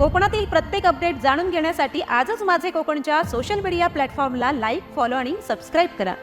कोकणातील प्रत्येक अपडेट जाणून घेण्यासाठी आजच माझे कोकणच्या सोशल मीडिया प्लॅटफॉर्मला लाईक, फॉलो आणि सबस्क्राईब करा।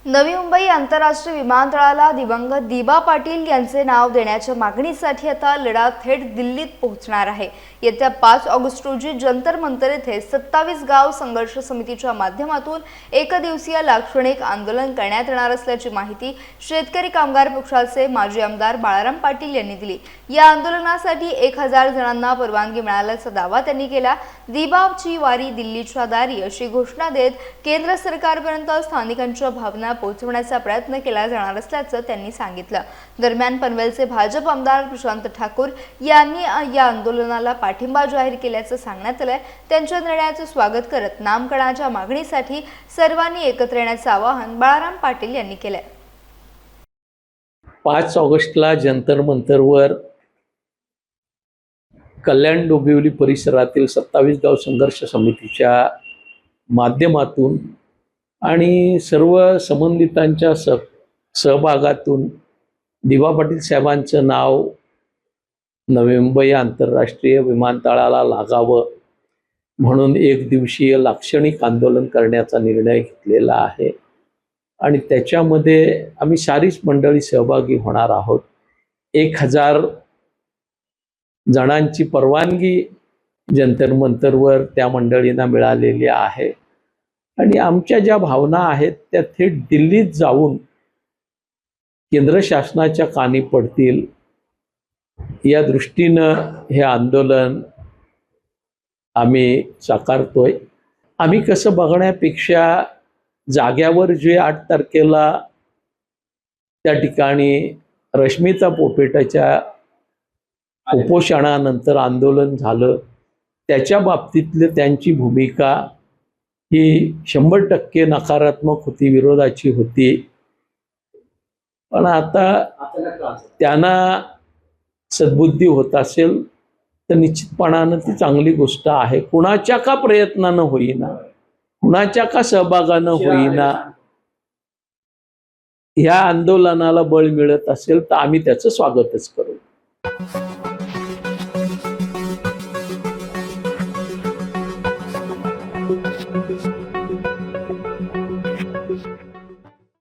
नवी मुंबई आंतरराष्ट्रीय विमानतळाला दिवंगत दिबा पाटील यांचे नाव देण्याच्या मागणीसाठी आता लढा थेट दिल्लीत पोहोचणार आहे। येत्या 5 ऑगस्ट रोजी जंतर मंतर येथे 27 गाव संघर्ष समितीच्या माध्यमातून एकदिवसीय लाक्षणिक आंदोलन करण्यात येणार असल्याची माहिती शेतकरी कामगार पक्षाचे माजी आमदार बाळाराम पाटील यांनी दिली। या आंदोलनासाठी 1000 जणांना परवानगी मिळाल्याचा दावा त्यांनी केला। दिबाची वारी दिल्लीच्या दारी अशी घोषणा देत केंद्र सरकारपर्यंत स्थानिकांच्या भावना पोहोचवण्याचा प्रयत्न केला जाणार असल्याचं त्यांनी सांगितलं। दरम्यान पनवेलचे भाजप आमदार प्रशांत ठाकूर यांनी या आंदोलनाला पाठिंबा जाहीर केल्याचं सांगण्यात आलंय। त्यांच्या निर्णयाचे स्वागत करत नामकरणाच्या मागणीसाठी सर्वांनी एकत्र येण्याचं आवाहन बाळाराम पाटील यांनी केलंय। 5 ऑगस्टला जंतर मंतरवर कल्याण डोंबिवली परिसरातील 27 गाव संघर्ष समितीच्या माध्यमातून आणि सर्व संबंधितांच्या सहभागातून दिबा पाटील साहेबांचं नाव नवी मुंबई आंतरराष्ट्रीय विमानतळाला लागावं म्हणून एक दिवसीय लाक्षणिक आंदोलन करण्याचा निर्णय घेतलेला आहे आणि त्याच्यामध्ये आम्ही सारीच मंडळी सहभागी होणार आहोत। 1000 जणांची परवानगी जंतर मंतरवर त्या मंडळींना मिळालेली आहे आणि आमच्या ज्या भावना आहेत त्या थेट दिल्लीत जाऊन केंद्र शासनाच्या कानी पडतील या दृष्टीनं हे आंदोलन आम्ही साकारतोय। आम्ही कसं बघण्यापेक्षा जाग्यावर जे 8 तारखेला त्या ठिकाणी रश्मिता पोपेटाच्या उपोषणानंतर आंदोलन झालं त्याच्या बाबतीतले त्यांची भूमिका ही 100% नकारात्मक होती, विरोधाची होती। पण आता त्यांना सद्बुद्धी होत असेल तर निश्चितपणानं ती चांगली गोष्ट आहे। कुणाच्या का प्रयत्नानं होईना, कुणाच्या का सहभागानं होईना ह्या आंदोलनाला बळ मिळत असेल तर आम्ही त्याचं स्वागतच करू।